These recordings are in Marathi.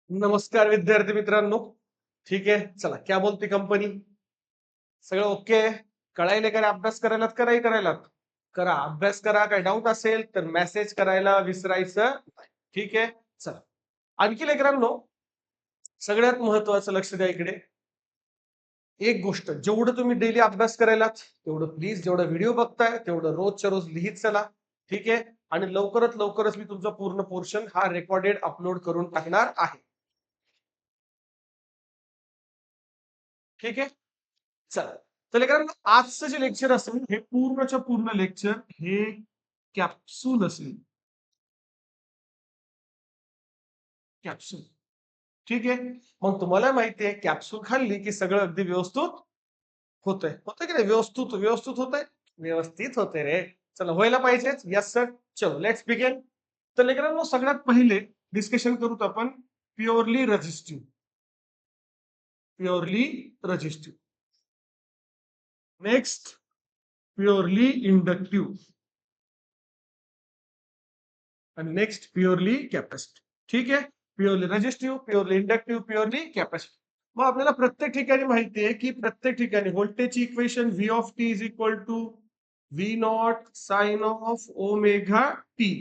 नमस्कार विद्यार्थी मित्रांनो. ठीक आहे, चला क्या बोलते कंपनी. सगळं ओके. कळायले का रे? अभ्यास करायलात का नाही करायलात? करा, अभ्यास करा. काही डाऊट असेल तर मेसेज करायला विसरायचं नाही. ठीक आहे. चला, आणखी लेकरांनो, सगळ्यात महत्वाचं लक्ष द्या इकडे. एक गोष्ट, जेवढं तुम्ही डेली अभ्यास करायलात तेवढं प्लीज, जेवढं व्हिडिओ बघताय तेवढं रोजच्या रोज लिहित चला. ठीक आहे. आणि लवकरच मी तुमचा पूर्ण पोर्शन हा रेकॉर्डेड अपलोड करून टाकणार आहे. ठीक आहे. चला, तर लेकरांनो, आजचं जे लेक्चर असेल हे पूर्णच्या पूर्ण लेक्चर हे कॅप्सूल असेल. कॅप्सूल. ठीक आहे. मग तुम्हाला माहिती आहे कॅप्सूल खाल्ली की सगळं अगदी व्यवस्थित होतंय. होतंय की नाही? व्यवस्थित व्यवस्थित होतंय. व्यवस्थित होते रे. चला, व्हायला पाहिजेच. Yes sir. चलो लेट्स बिगिन. तर लेकरांनो, सगळ्यात पहिले डिस्कशन करूत आपण purely resistive. Purely resistive. Next purely inductive. आणि नेक्स्ट प्युअरली कॅपॅसिटिव्ह. ठीक आहे. Purely resistive, purely inductive, purely capacitive. मग आपल्याला प्रत्येक ठिकाणी माहिती आहे की प्रत्येक ठिकाणी व्होल्टेजची equation V of T is equal to V not sine of omega T.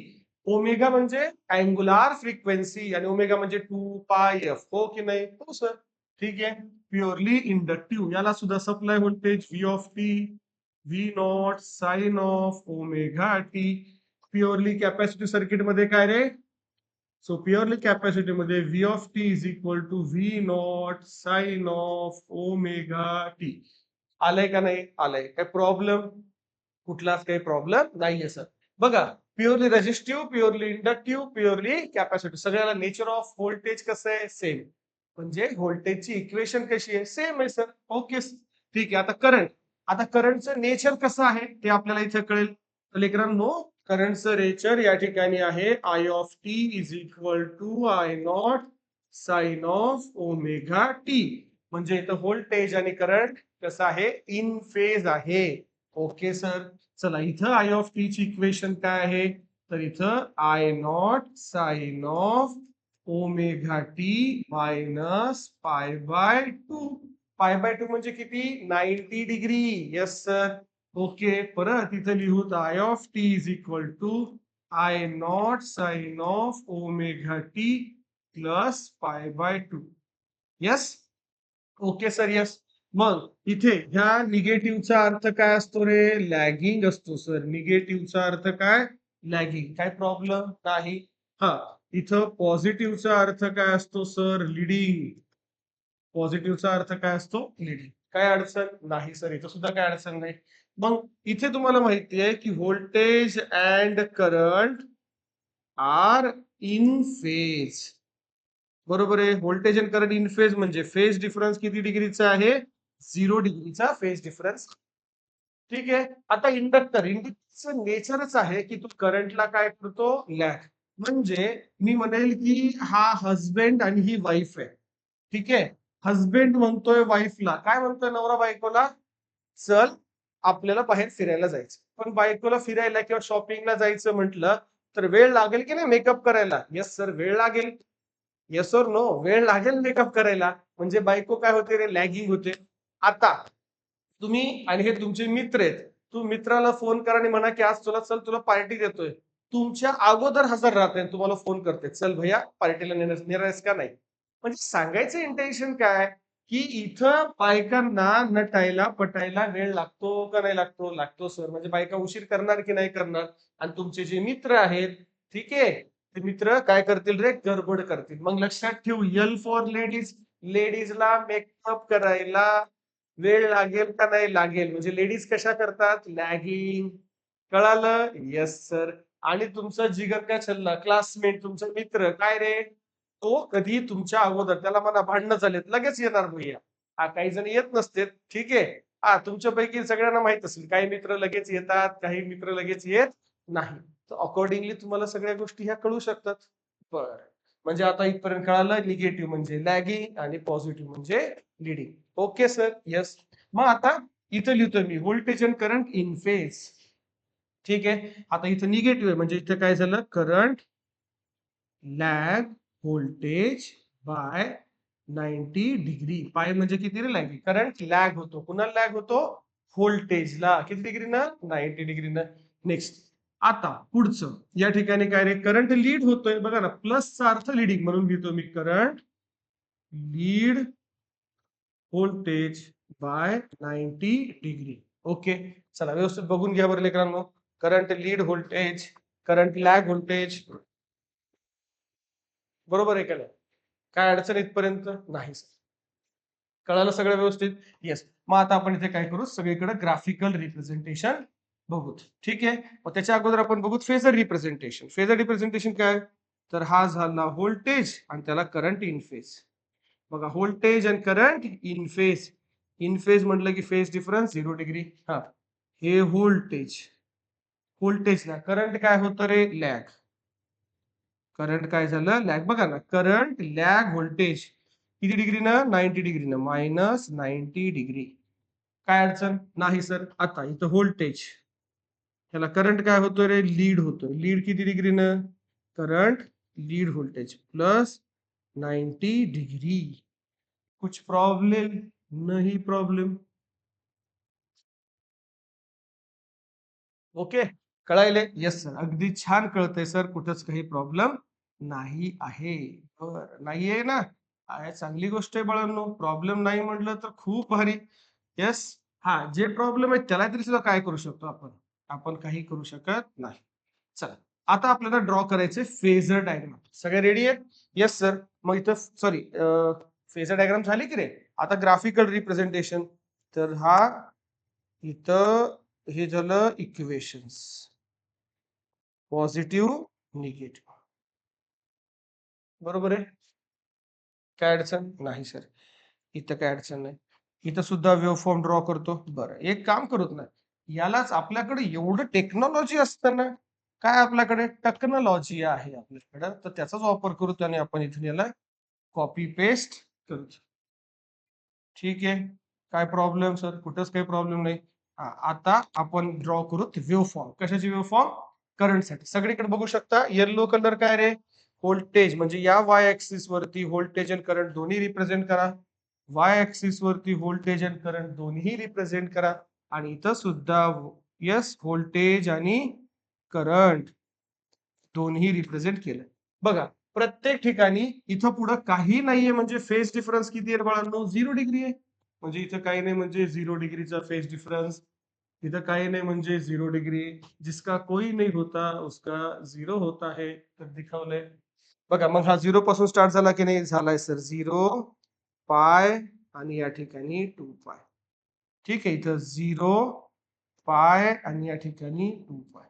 Omega म्हणजे अँगुलार फ्रिक्वेन्सी आणि ओमेगा म्हणजे 2 पाय एफ. हो की नाही? हो सर. ठीक आहे. प्युअरली इंडक्टिव्ह, याला सुद्धा supply voltage V of T V not sine of omega T. Purely capacitive circuit मध्ये काय रे? सो प्युअरली कॅपॅसिटी मध्ये V of T is equal to V not sine of omega T. आलंय का नाही? आलंय. काय प्रॉब्लेम? कुठलाच काही प्रॉब्लेम नाहीये सर. बघा, purely resistive, purely inductive, purely capacitive, सगळ्याला नेचर ऑफ व्होल्टेज कसं आहे? सेम. म्हणजे व्होल्टेजची इक्वेशन कशी आहे? सेम आहे सर. ओके. ठीक आहे. आता करंट. आता करंटचं नेचर कसं आहे ते आपल्याला इथे कळेल. तर लेकरांनो, करंटचं नेचर या ठिकाणी आहे I of T is equal to I not sine of omega T. म्हणजे इथं व्होल्टेज आणि करंट कसं आहे? इन फेज आहे. Okay sir. चला, इथं आय ऑफ टी ची इक्वेशन काय आहे? तर इथं I not sine of omega T minus pi by 2. Pi by 2 म्हणजे किती? 90 डिग्री. Yes sir. ओके. परत इथं लिहूत I of T is equal to I not sine of omega T plus pi by 2. Yes. Okay sir. Yes. मग इथे ह्या निगेटिव्हचा अर्थ काय असतो रे? लॅगिंग असतो सर. निगेटिव्हचा अर्थ काय? लॅगिंग. काय प्रॉब्लेम नाही. हा, इथं पॉझिटिव्हचा अर्थ काय असतो सर? लिडिंग. पॉझिटिव्हचा अर्थ काय असतो? लिडिंग. काय अडचण नाही सर, इथं सुद्धा काय अडचण नाही. मग इथे तुम्हाला माहिती आहे की voltage and current are in phase. बरोबर आहे. Voltage and current in phase म्हणजे फेज डिफरन्स किती डिग्रीचा आहे? 0 डिग्रीचा फेज डिफरन्स. ठीक आहे. आता इंडक्टरचं नेचरच आहे की तो करंटला काय करतो? लॅग. म्हणजे मी म्हणेल की हा हजबंड आणि ही वाईफ आहे. ठीक आहे. हजबंड म्हणतोय वाईफला, काय म्हणतोय नवरा बायकोला? चल, आपल्याला बाहेर फिरायला जायचं. पण बायकोला फिरायला किंवा शॉपिंगला जायचं म्हटलं तर वेळ लागेल की नाही मेकअप करायला? येस सर, वेळ लागेल. येस और नो? वेळ लागेल मेकअप करायला. म्हणजे बायको काय होते रे? लॅगिंग होते. आता तुम्ही आणि हे तुमचे मित्र आहेत. तुम्ही मित्राला फोन करा आणि म्हणा की आज तुला पार्टी देतोय. तुमच्या अगोदर हजर राहते, तुम्हाला फोन करते, चल भैया पार्टीला नेणार का नाही? म्हणजे सांगायचं इंटेन्शन काय? की इथं बायकांना नटायला पटायला वेळ लागतो का नाही लागतो? लागतो सर. म्हणजे बायका उशीर करणार की नाही करणार? आणि तुमचे जे मित्र आहेत, ठीक आहे, ते मित्र काय करतील रे? गडबड करतील. मग लक्षात ठेव, एल फॉर लेडीज. लेडीजला मेकअप करायला वेळ लागेल का नाही लागेल? म्हणजे लेडीज कशा करतात? लॅगिंग. कळालं? Yes sir. आणि तुमचा जिगर काय छल्ला क्लासमेट, तुमचा मित्र काय रे? तो कधी तुमच्या अगोदर त्याला म्हणा भांडणं झालेत लगेच येणार भैया. हा, काही जण येत नसते. ठीक आहे. हा, तुमच्यापैकी सगळ्यांना माहित असेल काही मित्र लगेच येतात, काही मित्र लगेच येत नाही. तर अकॉर्डिंगली तुम्हाला सगळ्या गोष्टी ह्या कळू शकतात. बरं. म्हणजे आता इथपर्यंत कळालं, निगेटिव्ह म्हणजे लॅगिंग आणि पॉझिटिव्ह म्हणजे लीडिंग. Okay sir. येस. मग आता इथं लिहितोय मी voltage and current in phase. ठीक आहे. आता इथं निगेटिव्ह आहे म्हणजे इथं काय झालं? Current lag voltage by 90 degree. Pi म्हणजे किती रे लॅग? करंट लॅग होतो. कुणाला लॅग होतो? व्होल्टेजला. किती डिग्रीनं? 90 डिग्रीनं. नेक्स्ट. आता पुढचं या ठिकाणी काय रे? करंट लीड होतोय बघा ना, प्लसचा अर्थ लीडिंग म्हणून घेतो मी. Current lead voltage by 90 degree. Okay, चला व्यवस्थित बघून घ्या बरं लेकरांनो. Current lead voltage, current lag voltage, बरोबर आहे का नाही? काय अडचण इथपर्यंत नाही. कळालं सगळं व्यवस्थित? येस. मग आता आपण इथे काय करू, सगळीकडे ग्राफिकल रिप्रेझेंटेशन बघूत. ठीक आहे. मग त्याच्या अगोदर आपण बघू फेजर रिप्रेझेंटेशन. फेजर रिप्रेझेंटेशन काय? तर हा झाला व्होल्टेज आणि त्याला करंट इन फेज. बघा, व्होल्टेज आणि current in phase. In phase म्हटलं की फेज डिफरन्स 0 डिग्री. हा, हे व्होल्टेज. व्होल्टेजला करंट काय होतं रे? लॅग. करंट काय झालं? लॅग. बघा ना, करंट लॅग व्होल्टेज किती डिग्रीनं? 90 डिग्रीनं. Minus 90 degree. काय अडचण नाही सर? आता इथं व्होल्टेज, त्याला करंट काय होतो रे? लीड होतो. लीड किती डिग्रीनं? Current lead voltage plus 90 degree. कुछ प्रॉब्लेम? नहीं प्रॉब्लेम. ओके, कळायले? येस सर, अगदी छान कळतंय सर, कुठंच काही प्रॉब्लेम नाही आहे. बरं, नाहीये ना? आहे, चांगली गोष्ट आहे बाळांनो. प्रॉब्लेम नाही म्हटलं तर खूप भारी. येस. हा, जे प्रॉब्लेम आहे त्याला तरी सुद्धा काय करू शकतो आपण? आपण काही करू शकत नाही. चला, आता आपल्याला ड्रॉ करायचे फेजर डायग्राम. सगळे रेडी आहेत? Yes sir. मग इथं सॉरी, फेजर डायग्राम झाली की रे? आता ग्राफिकल रिप्रेझेंटेशन. तर हा इथं हे झालं इक्वेशन्स, पॉझिटिव्ह, निगेटिव्ह. बरोबर आहे? काय अडचण नाही सर? इथं काय अडचण नाही. इथं सुद्धा वेव्ह फॉर्म ड्रॉ करतो. बरं, एक काम करूत ना, यालाच आपल्याकडे एवढं टेक्नॉलॉजी असतं ना, काय आपल्याकडे टेक्नॉलॉजी आहे आपल्याकडं, तर त्याचाच वापर करू आणि आपण इथून याला कॉपी पेस्ट करू. ठीक आहे. काय प्रॉब्लेम सर? कुठंच काही प्रॉब्लेम नाही. आता आपण ड्रॉ करू वेव्ह फॉर्म. कशाची वेव्ह फॉर्म? करंटसाठी. सगळीकडे बघू शकता येलो कलर काय रे? व्होल्टेज. म्हणजे या वाय ऍक्सिस वरती व्होल्टेज आणि करंट दोन्ही रिप्रेझेंट करा. वाय ऍक्सिस वरती व्होल्टेज आणि करंट दोन्ही रिप्रेझेंट करा. आणि इथं सुद्धा यस, व्होल्टेज आणि करंट दोन्ही रिप्रेझेंट केलं. बघा, प्रत्येक ठिकाणी इथं पुढं काही नाहीये, म्हणजे फेज डिफरन्स किती आहे बाळांनो? 0 डिग्री आहे. म्हणजे इथं काही नाही म्हणजे 0 डिग्रीचा फेज डिफरन्स. इथं काही नाही म्हणजे 0 डिग्री. जिसका कोई नहीं होता उसका 0 होता है, तर दिखवलंय. बघा, मग हा 0 पासून स्टार्ट झाला की नाही? झालाय सर. 0, पाय आणि या ठिकाणी 2 पाय. ठीक आहे, इथं 0, पाय आणि या ठिकाणी 2 पाय.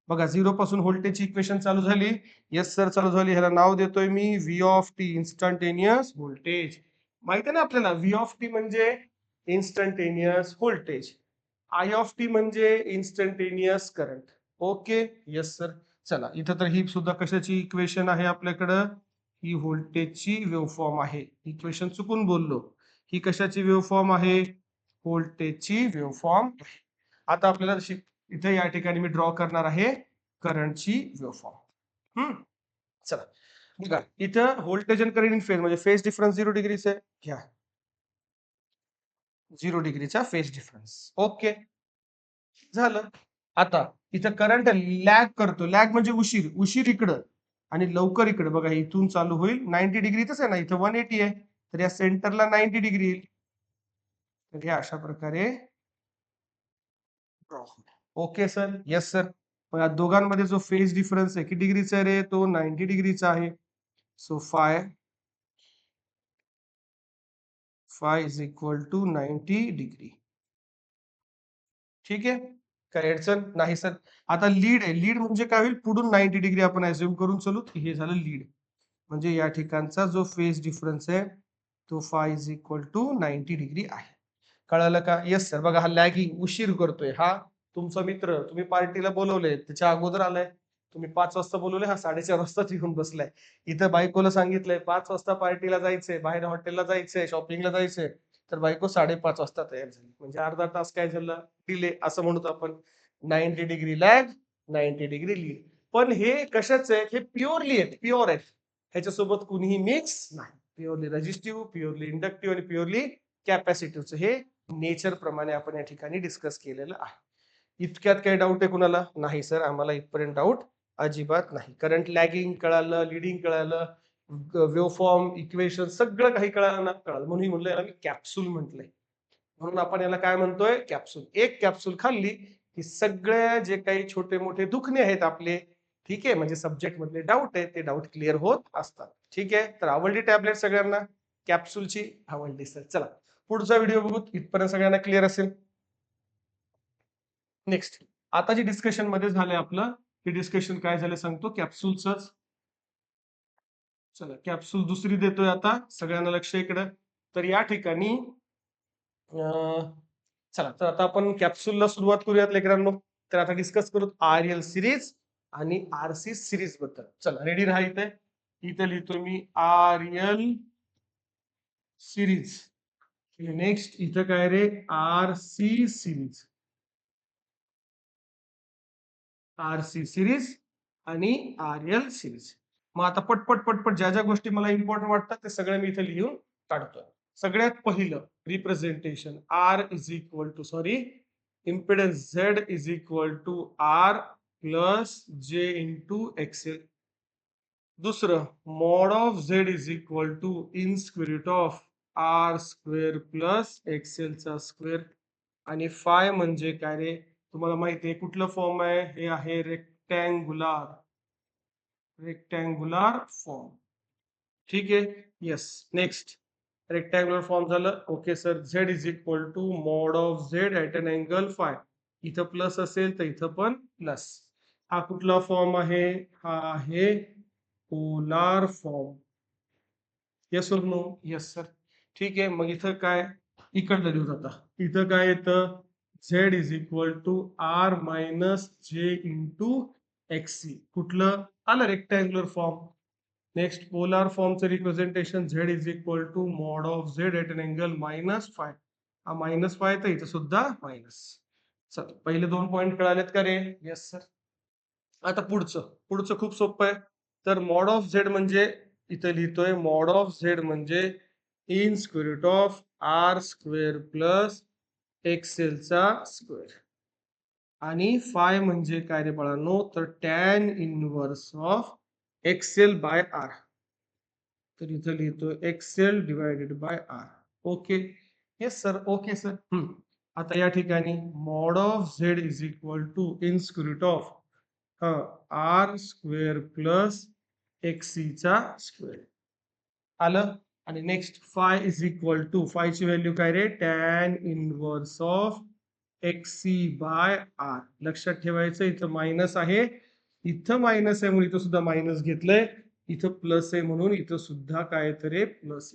बघा, 0 पासून व्होल्टेजची इक्वेशन चालू झाली. येस सर, चालू झाली. ह्याला नाव देतोय मी V of T, instantaneous voltage. माहिती आहे ना आपल्याला, व्ही ऑफ टी म्हणजे instantaneous voltage, I of T म्हणजे instantaneous current. Okay, yes sir. चला, इथं तर ही सुद्धा कशाची इक्वेशन आहे आपल्याकडं? ही व्होल्टेजची वेव्हफॉर्म आहे. इक्वेशन चुकून बोललो. ही कशाची वेव्हफॉर्म आहे? व्होल्टेजची वेव्हफॉर्म. आता आपल्याला इथे या ठिकाणी मी ड्रॉ करणार आहे करंटची वेव्हफॉर्म. चला, बघा, इथं व्होल्टेज आणि करंट इन फेज म्हणजे फेज डिफरन्स 0 डिग्रीचा आहे. घ्या 0 डिग्रीचा फेज डिफरन्स. ओके, झालं. आता इथं करंट लॅग करतो. लॅग म्हणजे उशीर. उशीर इकडं आणि लवकर इकडे. बघा, इथून चालू होईल 90 डिग्रीतच आहे ना, इथं 180 आहे, तर या सेंटरला 90 डिग्री येईल. तर हे अशा प्रकारे ड्रॉ होईल. Okay sir. Yes sir. मग या दोघांमध्ये जो फेज डिफरन्स आहे किती डिग्रीचा आहे रे? तो 90 डिग्रीचा आहे. So phi is equal to 90 degree. ठीक आहे, काही अडचण नाही सर. आता लीड आहे. लीड म्हणजे काय होईल? पुढून 90 डिग्री आपण अज्युम करून चलू. हे झालं लीड. म्हणजे या ठिकाणचा जो फेज डिफरन्स आहे तो phi is equal to 90 degree आहे. कळालं का? Yes sir. बघा, हा लॅगिंग उशीर करतोय. हा तुमचा मित्र, तुम्ही पार्टीला बोलवले, त्याच्या अगोदर आलाय. तुम्ही 5 वाजता बोलवले, हा 4:30 वाजताच येऊन बसलाय. इथं बायकोला सांगितलंय 5 वाजता पार्टीला जायचंय, बाहेर हॉटेलला जायचंय, शॉपिंगला जायचंय, तर बायको 5:30 वाजता तयार झाली. म्हणजे अर्धा तास काय झालं? डिले. असं म्हणतो आपण 90 डिग्री लॅग, 90 डिग्री लीड. पण हे कशाच आहे? हे प्युअरली आहेत, प्युअर आहेत. ह्याच्यासोबत कुणीही मिक्स नाही. प्युअरली रेजिस्टिव्ह, प्युअरली इंडक्टिव्ह आणि प्युअरली कॅपॅसिटिव्हचं हे नेचर प्रमाणे आपण या ठिकाणी डिस्कस केलेलं आहे. इतक्यात काही डाऊट आहे कुणाला? नाही सर, आम्हाला इथपर्यंत डाऊट अजिबात नाही. करंट लॅगिंग कळालं, लिडिंग कळालं, वेव्हफॉर्म, इक्वेशन सगळं काही कळालं ना? कळालं. म्हणून म्हणलं याला मी कॅप्सूल म्हटलंय. म्हणून आपण याला काय म्हणतोय? कॅप्सूल. एक कॅप्सूल खाल्ली की सगळे जे काही छोटे मोठे दुखणे आहेत आपले, ठीक आहे, म्हणजे सब्जेक्ट मधले डाऊट आहेत ते डाऊट क्लिअर होत असतात. ठीक आहे, तर आवडली टॅबलेट सगळ्यांना? कॅप्सूलची आवडली सर. चला पुढचा व्हिडिओ बघू. इथपर्यंत सगळ्यांना क्लिअर असेल. नेक्स्ट, आता जे डिस्कशन मध्ये झालंय आपलं, ते डिस्कशन काय झालं सांगतो, कॅप्सूलच. चला कॅप्सूल दुसरी देतोय आता, सगळ्यांना लक्ष इकडं. तर या ठिकाणी चला, तर आता आपण कॅप्सूलला सुरुवात करूयात लेकरांनो. तर आता डिस्कस करू आर एल सिरीज आणि आर सी सिरीज बद्दल. चला रेडी राहा. इथे लिहितो मी आर एल सिरीज. नेक्स्ट इथं काय रे? R C series. R C series आणि आर एल सिरीज. मग आता पटपट पटपट ज्या ज्या गोष्टी मला इम्पॉर्टंट वाटतात ते सगळ्या मी इथे लिहून काढतोय. सगळ्यात पहिलं representation R is equal to impedance Z is equal to R plus J into XL. दुसरं mod of Z is equal to in square root of R square plus एक्सेलचा स्क्वेअर. आणि फाय म्हणजे काय रे? तुम्हाला माहिती आहे कुठलं फॉर्म आहे? हे आहे रेक्टँगुलार फॉर्म. ठीक आहे, येस. नेक्स्ट रेक्टँगुलर फॉर्म झालं. Okay sir. Z is equal to mod of Z at an angle phi. इथं प्लस असेल तर इथं पण प्लस. हा कुठला फॉर्म आहे? हा आहे पोलार फॉर्म. येस और नो? Yes sir. ठीक आहे, मग इथं काय इकडलं लिहू जाता. इथं काय येतं? Z is equal to R minus J into XC. कुठलं आलं? Rectangular form. नेक्स्ट पोलार फॉर्मचं representation Z is equal to mod of Z at an angle -phi. हा -फाय तर इथं सुद्धा मायनस. चल पहिले 2 पॉइंट कळालेत का रे? Yes sir. आता पुढचं खूप सोपं आहे. तर मॉड ऑफ झेड म्हणजे इथं लिहितोय मॉड ऑफ झेड म्हणजे in square root of R square plus एक्सेलचा स्क्वेअर. आणि फाय म्हणजे काय रे बाळांनो? तर tan inverse of XL by R. तर इथं लिहितो XL divided by R. Okay, yes sir. Okay sir. आता या ठिकाणी mod of Z is equal to in square root of R square plus एक्सीचा स्क्वेअर आलं. आणि next phi is equal to फायची व्हॅल्यू काय रे? टॅन इनवर्स ऑफ एक्सी बाय आर. लक्षात ठेवायचं इथं मायनस आहे, इथं मायनस आहे म्हणून इथं सुद्धा मायनस घेतलंय, इथं प्लस आहे म्हणून इथं सुद्धा काय तर प्लस.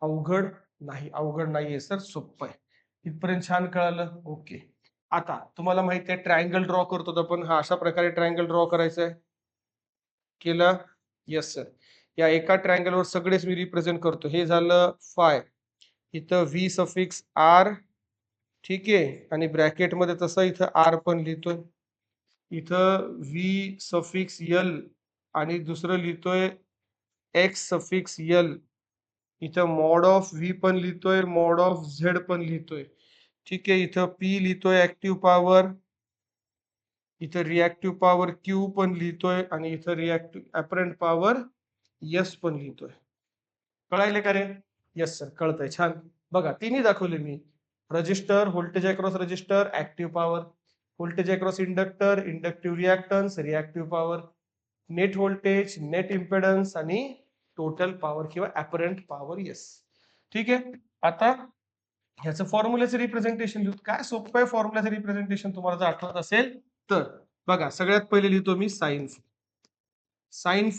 अवघड नाही, अवघड नाहीये सर, सोपं आहे. इथपर्यंत छान कळालं. ओके. आता तुम्हाला माहिती आहे ट्रायंगल ड्रॉ करतो आपण. हा अशा प्रकारे ट्रायंगल ड्रॉ करायचं आहे. केलं? Yes sir. या एका ट्रायंगलवर सगळेच मी रिप्रेझेंट करतो. हे झालं फाय. इथं व्ही सफिक्स आर. ठीक आहे, आणि ब्रॅकेट मध्ये तसं इथं आर पण लिहितोय. इथं व्ही सफिक्स एल आणि दुसरं लिहितोय एक्स सफिक्स एल. इथं मॉड ऑफ व्ही पण लिहितोय, मॉड ऑफ झेड पण लिहितोय. ठीक आहे, इथं पी लिहितोय ऍक्टिव्ह पॉवर, इथं रिॲक्टिव्ह पॉवर क्यू पण लिहितोय आणि इथं रिॲक्टिव्ह अपरंट पॉवर यस पण लिहितोय. कळायले का रे? यस सर, कळतंय. छान. बघा तिन्ही दाखवले मी. Resistor, voltage across resistor, active power, voltage across inductor, inductive reactance, reactive power, net voltage, net impedance आणि टोटल पॉवर किंवा अपरंट पॉवर. यस. ठीक आहे. आता ह्याचं फॉर्म्युल्याचं रिप्रेझेंटेशन लिहू. काय सोपं आहे फॉर्म्युल्याचं रिप्रेझेंटेशन, तुम्हाला जर आठवत असेल तर. बघा सगळ्यात पहिले लिहितो मी साइन. साइन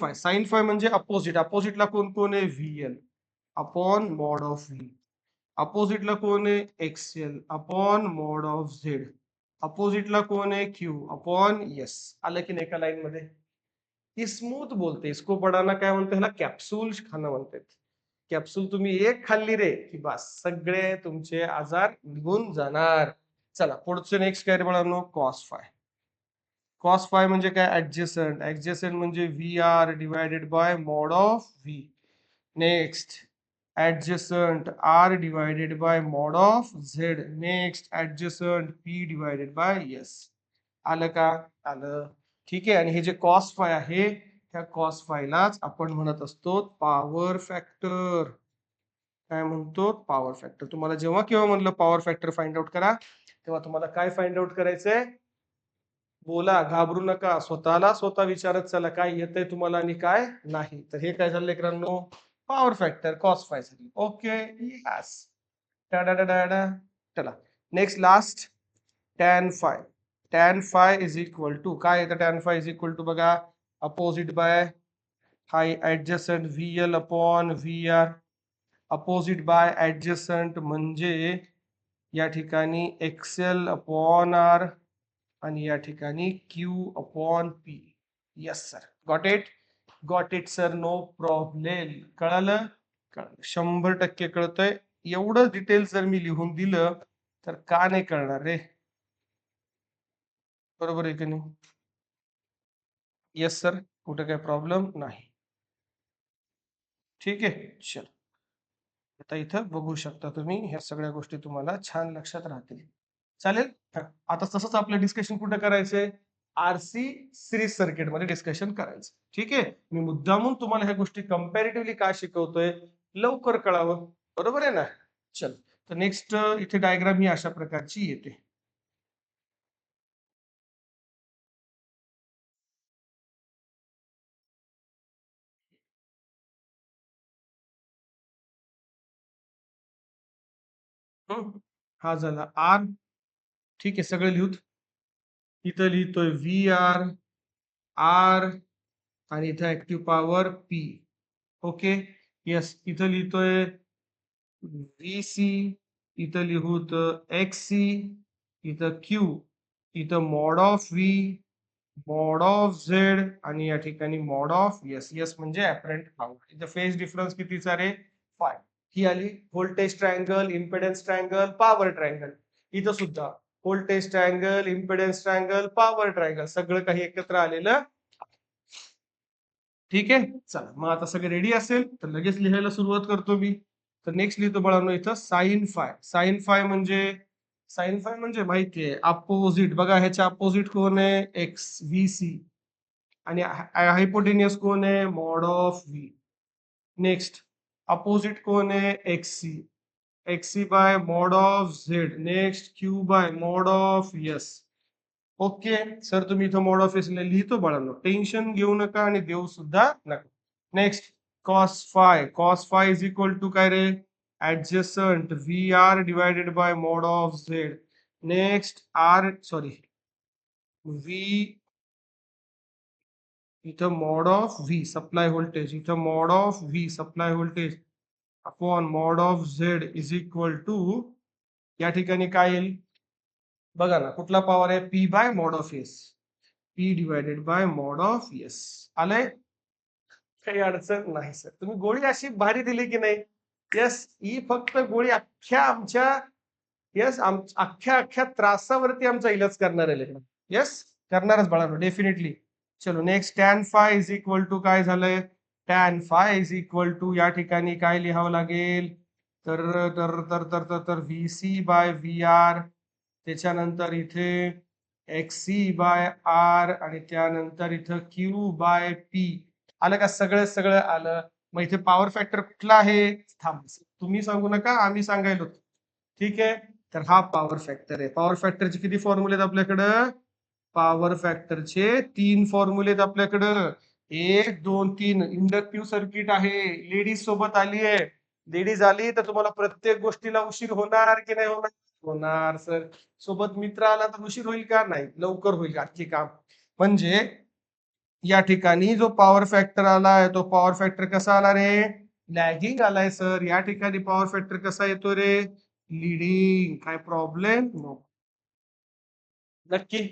फाय म्हणजे अपोजिट. अपोजिटला कोण कोण आहे? VL upon mod of V. अपोजिटला कोण आहे? XL upon mod of Z. अपोजिटला कोण आहे? Q upon S. आलं की नाही एका लाईन मध्ये? ही स्मूथ बोलते. इसको पडाना काय म्हणते? ह्याला कॅप्सूल खाणं म्हणतात. कॅप्सूल तुम्ही एक खाल्ली रे की बस सगळे तुमचे आजार निघून जाणार. चला पुढचं नेक्स्ट काय रे बाळांनो? Cos phi. कॉस फाय म्हणजे काय? ऍडजेसंट. ऍडजेसंट म्हणजे V R divided by mod of V. Next adjacent r divided by mod of z. Next adjacent p divided by s. आलं का? आलं. ठीक आहे. आणि हे जे कॉस फाय आहे त्या कॉस फायलाच आपण म्हणत असतो पॉवर फॅक्टर. काय म्हणतो? Power factor. तुम्हाला जेव्हा केव्हा म्हणलं पॉवर फॅक्टर फाइंड आउट करा तेव्हा तुम्हाला काय फाइंड आउट करायचंय? बोला, घाबरू नका. स्वतःला स्वतः विचारत चला काय येतंय तुम्हाला आणि काय नाही. तर हे काय झालं लेकरांनो? पॉवर फॅक्टर कॉस फाय झाली. Okay, yes. चला next last tan phi. Tan phi is equal to काय येतं? Tan phi is equal to बघा अपोजिट बाय हाय adjacent VL upon VR. Opposite by adjacent म्हणजे या ठिकाणी XL अपॉन R आणि या ठिकाणी Q upon P. Yes sir, got it sir, no problem. कळालं? 100% कळतंय. एवढं डिटेल्स जर मी लिहून दिलं तर का नाही कळणार रे? बरोबर आहे की नाही? येस सर, कुठे काही प्रॉब्लेम नाही. ठीक आहे, चल. आता इथं बघू शकता तुम्ही ह्या सगळ्या गोष्टी तुम्हाला छान लक्षात राहतील. चालेल. आता तसंच आपलं डिस्कशन कुठं करायचंय? RC सिरीज सर्किट मध्ये डिस्कशन करायचं. ठीक आहे. मी मुद्दामून तुम्हाला ह्या गोष्टी कंपॅरेटिव्हली का शिकवतोय? लवकर कळावं. बरोबर आहे ना? चल, तर नेक्स्ट इथे डायग्राम ही अशा प्रकारची येते. हा झाला R. ठीक आहे, सगळं लिहूत. इथं लिहितोय VR, R आणि इथं active power P. Okay, yes. इथं लिहितोय VC, इथं लिहूत XC, इथं Q, इथं mod of V, mod of Z आणि या ठिकाणी मॉड ऑफ S. S म्हणजे अपरेंट पॉवर. इथं फेज डिफरन्स कितीचा रे? 5. ही आली voltage triangle, impedance triangle, power triangle. इथं सुद्धा voltage triangle, impedance triangle, power triangle सगळं काही एकत्र आलेलं. ठीक आहे. चला मग आता सगळे रेडी असेल तर लगेच लिहायला सुरुवात करतो मी. तर नेक्स्ट लिहितो बाळांनो इथं साइन फाय. साइन फाय म्हणजे माहितीये अपोजिट. बघा ह्याच्या अपोजिट कोण आहे? X VC. आणि हायपोटेनियस कोण आहे? Mod of V. Next opposite कोण आहे? XC bye mod of Z. Next Q bye mod of S. Okay sir, तुम्ही इथं मॉड ऑफ एस लिहितो बाळांनो, टेन्शन घेऊ नका आणि देऊ सुद्धा नका. Next cos phi is equal to काय रे? Adjacent VR divided by mod of Z. Next V, इथं mod of V supply voltage, इथं mod of V supply voltage upon mod of Z is equal to या ठिकाणी काय येईल? बघा ना, कुठला पॉवर आहे? P bye mod of S. P divided by mod of S. आलंय? काही अडचण नाही सर. तुम्ही गोळी अशी भारी दिली की नाही? यस, ही फक्त गोळी अख्ख्या आमच्या अख्ख्या त्रासावरती आमचा इलाज करणार आहे. यस, करणारच बाळांनो, डेफिनेटली. चलो next tan phi is equal to काय झालंय? Tan phi is equal to या ठिकाणी काय लिहावं लागेल? तर तर तर तर तर तर VC बाय VR, त्याच्यानंतर इथे XC बाय R आणि त्यानंतर इथं Q बाय P. आलं का? सगळं आलं. मग इथे पॉवर फॅक्टर कुठला आहे? थांब, तुम्ही सांगू नका, आम्ही सांगायलो. ठीक आहे, तर हा पॉवर फॅक्टर आहे. पॉवर फॅक्टरचे किती फॉर्म्युले आहेत आपल्याकडं? पॉवर फॅक्टरचे 3 फॉर्म्युले आहेत आपल्याकडं. 1, 2, 3. इंडक्टिव्ह सर्किट आहे. लेडीज सोबत आली आहे. लेडीज आली तर तुम्हाला प्रत्येक गोष्टीला उशीर होणार की नाही होणार? होणार सर. सोबत मित्र आला तर उशीर होईल का? नाही, लवकर होईल आजची काम. म्हणजे या ठिकाणी जो पॉवर फॅक्टर आलाय तो पॉवर फॅक्टर कसा आला रे? लॅगिंग आलाय सर. या ठिकाणी पॉवर फॅक्टर कसा येतो रे? लीडिंग. काय प्रॉब्लेम? नो. नक्की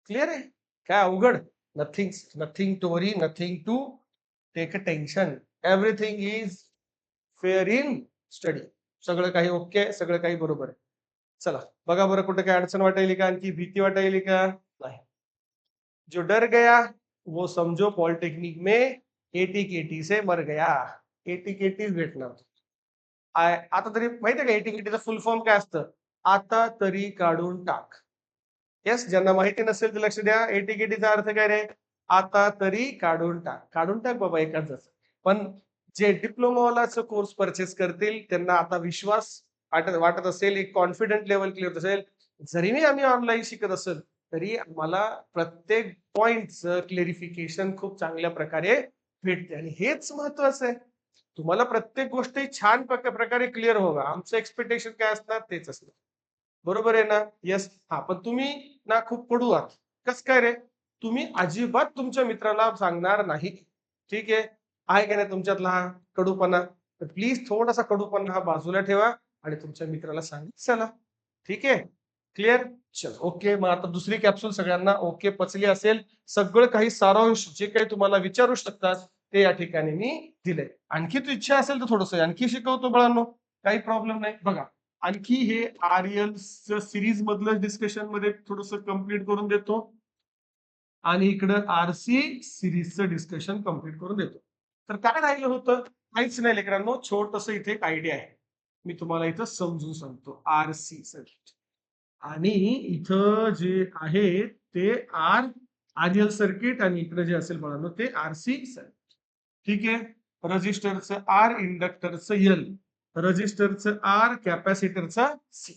क्लिअर आहे? काय अवघड? Nothing to worry, nothing to take a tension. Everything is fair in study. सगळं काही ओके, सगळं काही बरोबर आहे. चला बघा बरं, कुठे काय अडचण वाटायली का? आणखी भीती वाटायली का? नाही. जो डर गया वो समझो पॉलिटेक्निक में एटी केटी से मर गया, एटी केटीच भेटणार. आता तरी माहितीये का एटी केटीचं फुल फॉर्म काय असतं? आता तरी काढून टाक. येस, ज्यांना माहिती नसेल तर लक्ष द्या. एटी केटीचा अर्थ काय रे? आता तरी काढून टाक. काढून टाक बाबा एखादंच. पण जे डिप्लोमावालाच कोर्स परचेस करतील त्यांना आता विश्वास वाटत असेल, एक कॉन्फिडंट लेवल क्लिअर असेल. जरी मी आम्ही ऑनलाईन शिकत असेल तरी मला प्रत्येक पॉइंटचं क्लेरिफिकेशन खूप चांगल्या प्रकारे भेटते आणि हेच महत्वाचं आहे. तुम्हाला प्रत्येक गोष्ट छान प्रकारे क्लिअर व्हावं. आमचं एक्सपेक्टेशन काय असणार तेच असणार. बरोबर आहे ना? येस. हा, पण तुम्ही ना खूप कडू आहात. कस काय रे? तुम्ही अजिबात तुमच्या मित्राला सांगणार नाही. ठीक आहे? आहे का नाही तुमच्यातला हा कडूपणा? तर प्लीज थोडासा कडूपणा हा बाजूला ठेवा आणि तुमच्या मित्राला सांगा चला. ठीक आहे? क्लिअर? चल ओके. मग आता दुसरी कॅप्सूल सगळ्यांना ओके पचली असेल. सगळं काही सारांश जे काही तुम्हाला विचारू शकतात ते या ठिकाणी मी दिलंय. आणखी तू इच्छा असेल तर थोडंसं आणखी शिकवतो बाळांनो. काही प्रॉब्लेम नाही. बघा, आणखी हे आर्यन सिरीज मधलं डिस्कशन मध्ये थोडस कंप्लीट करून देतो आणि इकडं आरसी सिरीजचं डिस्कशन कंप्लीट करून देतो. तर काय राहिलं होतं? काहीच नाही लेकरांनो, छोटस इथे एक आयडिया आहे. मी तुम्हाला इथं समजून सांगतो. आरसी सर्किट आणि इथं जे आहे ते आर्यल सर्किट आणि इकडे जे असेल बाळांनो ते आरसी सर्किट. ठीक आहे? रजिस्टरचं आर, इंडक्टरचं एल, रजिस्टरचं आर, कॅपॅसिटरचा सी.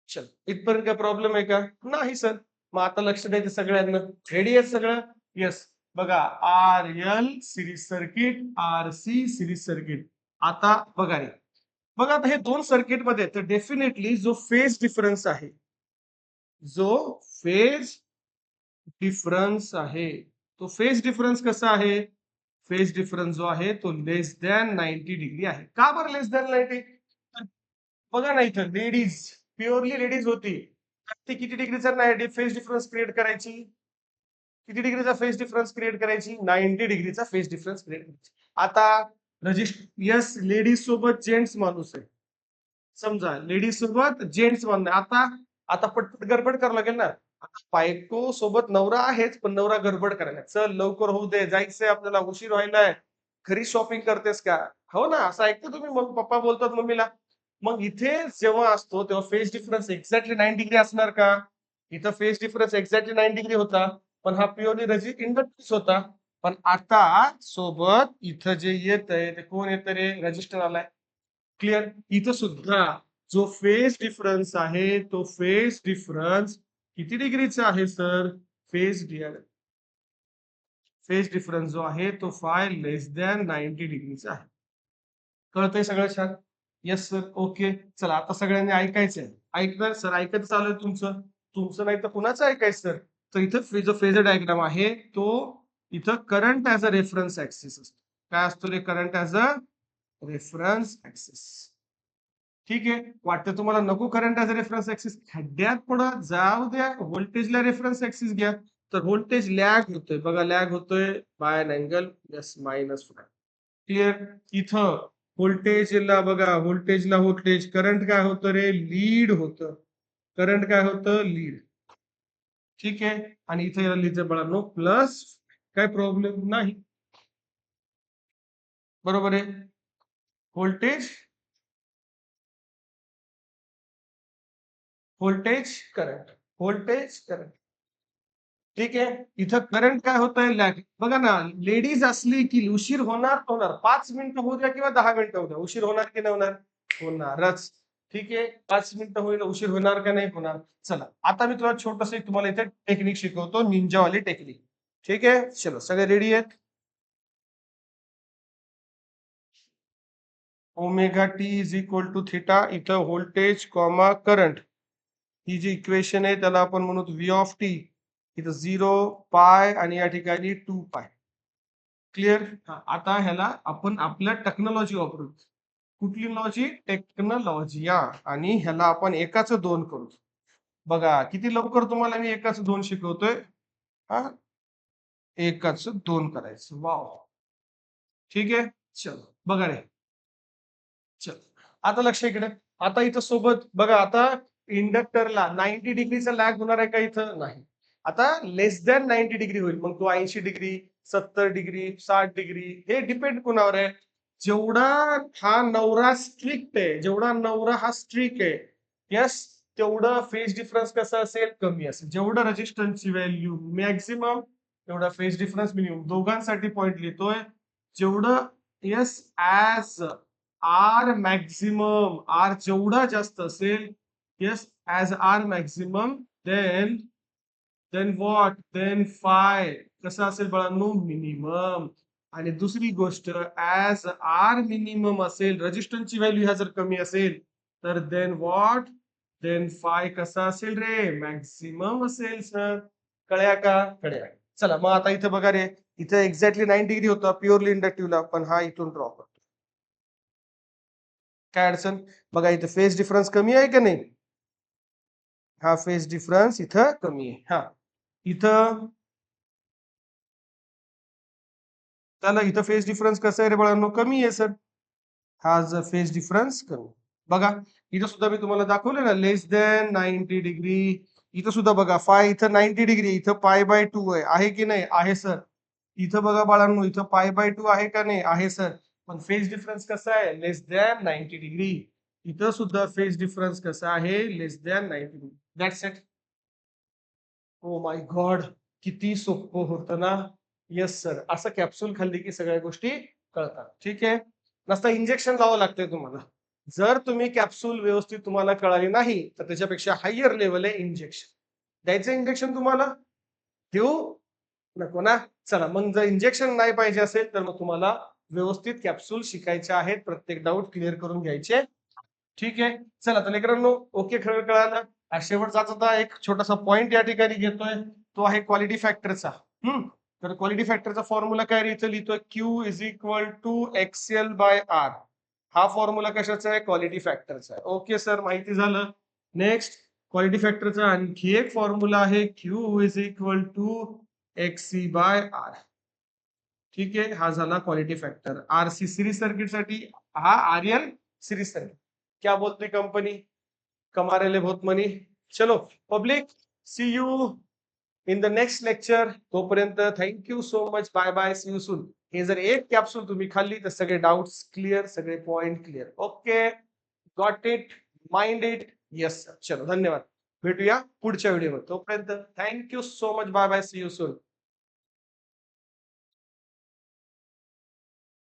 चल, इथपर्यंत काय प्रॉब्लेम आहे का? नाही सर. मग आता लक्ष द्यायचं सगळ्यांना. रेडी आहे सगळं? येस. बघा, R L series circuit, R C series circuit. आता बघा रे, बघा आता हे दोन सर्किट मध्ये तर डेफिनेटली जो फेज डिफरन्स आहे, जो फेज डिफरन्स आहे, तो फेज डिफरन्स कसा आहे? फेज डिफरन्स जो आहे तो लेस दॅन 90 डिग्री आहे. का बरं लेस दॅन 90? बघा ना इथं लेडीज, प्युअरली लेडीज होती. तर ती किती डिग्रीचा फेज डिफरन्स क्रिएट करायची? किती डिग्रीचा फेज डिफरन्स क्रिएट करायची? 90 डिग्रीचा फेज डिफरन्स क्रिएट करायची. आता यस, लेडीज सोबत जेंट्स माणूस आहे. समजा लेडीज सोबत जेंट्स माणूस आहे. आता आता पटपट गडबड करावं लागेल ना. आता बायको सोबत नवरा आहेच, पण नवरा गडबड करायला. चल लवकर होऊ दे, जायचंय आपल्याला, उशीर व्हायलाय. खरी शॉपिंग करतेस का? हो ना, असं ऐकतो तुम्ही. मग पप्पा बोलतात मम्मीला. मग इथे जेव्हा असतो तेव्हा फेज डिफरन्स एक्झॅक्टली 9 डिग्री असणार का? इथं फेज डिफरन्स एक्झॅक्टली 9 डिग्री होता, पण हा प्युअरली इंडक्टन्स होता. पण आता सोबत इथं जे येत आहे ते कोण येतं रे? रजिस्टर आलाय. क्लिअर? इथं सुद्धा जो फेज डिफरन्स आहे तो फेज डिफरन्स किती डिग्रीचा आहे सर? फेज फेज डिफरन्स जो आहे तो फाय लेस दॅन 90 डिग्रीचा आहे. कळतंय सगळं छान? Yes sir. ओके. चला आता सगळ्यांनी ऐकायचंय. ऐकणार सर? ऐकत चालू आहे तुमचं. तुमचं नाही तर कुणाचं ऐकायचं सर? तर इथं जो फेजर डायग्राम आहे तो इथं current as a reference axis असतो. काय असतो रे? Current as a reference axis. ठीक आहे. वाटतं तुम्हाला नको current as a reference axis? खड्ड्यात पडा, जाऊ द्या. व्होल्टेजला रेफरन्स ऍक्सिस घ्या. तर व्होल्टेज लॅग होतोय. बघा लॅग होतोय बाय अन अँगल -5. क्लिअर? इथं व्होल्टेजला बघा, व्होल्टेज करंट काय होतं रे? लीड होतं. करंट काय होतं? लीड. ठीक आहे. आणि इथे याला लिहिचं बाळांनो प्लस. काय प्रॉब्लेम नाही. बरोबर आहे. Voltage voltage current, voltage current. ठीक आहे. इथं करंट काय होतंय? लॅग. बघा ना, लेडीज असली की उशीर होणार तर होणार. 5 मिनिटं होऊ द्या किंवा 10 मिनिटं होऊ द्या. उशीर होणार की नाही होणार? होणारच. ठीक आहे. 5 मिनिटं होईल, उशीर होणार का नाही होणार? चला आता मी तुला छोटस तुम्हाला इथे टेक्निक शिकवतो, निंजावाली टेक्निक. ठीक आहे. चलो सगळे रेडी आहेत? Omega T is equal to theta. इथं व्होल्टेज कॉमा करंट ही जी इक्वेशन आहे त्याला आपण म्हणू व्ही ऑफ टी. इथं 0 पाय आणि या ठिकाणी 2 पाय. क्लिअर? आता ह्याला आपण आपल्या टेक्नॉलॉजी वापरू. कुठली लॉजी? टेक्नॉलॉजी या. आणि ह्याला आपण एकाच दोन करू. बघा किती लवकर तुम्हाला मी एकाच दोन शिकवतोय. हा, एकाच दोन करायचं. वाव. ठीक आहे. चलो बघा रे. चल आता लक्ष इकडे. आता इथं सोबत बघा, आता इंडक्टरला 90 डिग्रीचा लॅग होणार आहे का इथं? नाही. आता लेस दॅन 90 डिग्री होईल. मग तो 80 डिग्री, 70 डिग्री, 60 डिग्री हे डिपेंड कोणावर आहे? जेवढा हा नवरा स्ट्रिक्ट आहे, जेवढा नवरा हा स्ट्रिक्ट आहे, येस, तेवढं फेज डिफरन्स कसा असेल? कमी असेल. जेवढं रेजिस्टन्सची व्हॅल्यू मॅक्सिमम, तेवढा फेज डिफरन्स मिनिमम. दोघांसाठी पॉइंट लिहितोय. जेवढं yes as R maximum, R जेवढा जास्त असेल, yes as R maximum, then what? Then phi कसं असेल बाळांनो? मिनिमम. आणि दुसरी गोष्ट, ॲज आर मिनिमम असेल, रेजिस्टन्सची व्हॅल्यू ह्या जर कमी असेल, तर देन व्हॉट? देन फाय कसा असेल रे? मॅक्सिमम असेल सर. कळ्या का? कळ्या. चला मग आता इथं बघा रे, इथं एक्झॅक्टली 90 डिग्री होता प्युअरली इंडक्टिव्हला, पण हा इथून ड्रॉ करतो. काय अडचण? बघा इथं फेज डिफरन्स कमी आहे का नाही? हा फेज डिफरन्स इथं कमी आहे. हा इथं त्याला इथं फेज डिफरन्स कसं आहे रे बाळांनो? कमी आहे सर. हा जर फेज डिफरन्स कमी. बघा इथं सुद्धा मी तुम्हाला दाखवलं ना, लेस दॅन 90 डिग्री. इथं सुद्धा बघा फाय, इथं 90 डिग्री, इथं π/2 आहे की नाही? आहे सर. इथं बघा बाळांनो, इथं π/2 आहे का नाही? आहे सर. पण फेज डिफरन्स कसा आहे? Less than 90 degree. इथं सुद्धा फेज डिफरन्स कसा आहे? Less than 90 degree. That's it. Oh my God, किती सोपं होतं ना. येस सर, असं कॅप्सूल खाल्ली की सगळ्या गोष्टी कळतात. ठीक आहे. नसता इंजेक्शन लावावं लागतंय तुम्हाला. जर तुम्ही कॅप्सूल व्यवस्थित तुम्हाला कळाली नाही, तर त्याच्यापेक्षा हायर लेवल आहे इंजेक्शन. द्यायचं इंजेक्शन तुम्हाला? देऊ नको ना. चला मग जर इंजेक्शन नाही पाहिजे असेल, तर मग तुम्हाला व्यवस्थित कॅप्सूल शिकायचे आहेत. प्रत्येक डाऊट क्लिअर करून घ्यायचे. ठीक आहे. चला तर लेकरांनो, ओके खरं कळालं. शेवटचा आता एक छोटासा पॉइंट या ठिकाणी घेतोय, तो आहे क्वालिटी फॅक्टरचा. तर क्वालिटी फॅक्टरचा फॉर्म्युला काय इथं लिहितोय? Q is equal to XL/R. हा फॉर्म्युला कशाचा आहे? क्वालिटी फॅक्टरचा आहे. ओके सर, माहिती झालं. नेक्स्ट, क्वालिटी फॅक्टरचा आणखी एक फॉर्म्युला आहे, Q is equal to XC/R. ठीक आहे. हा झाला quality factor. RC series circuit साठी, हा RL सिरीज सर्किट. क्या बोलते कंपनी? कमा रहे बहुत मनी. चलो public, see you in the next lecture. तोपर्यंत thank you so much. Bye bye. See you soon. हे जर एक कॅप्सूल तुम्ही खाल्ली तर सगळे डाउट्स क्लिअर, सगळे point clear. Okay, got it, mind it. Yes sir. चलो धन्यवाद. भेटूया पुढच्या व्हिडिओमध्ये. तोपर्यंत thank you so much. Bye bye. See you soon.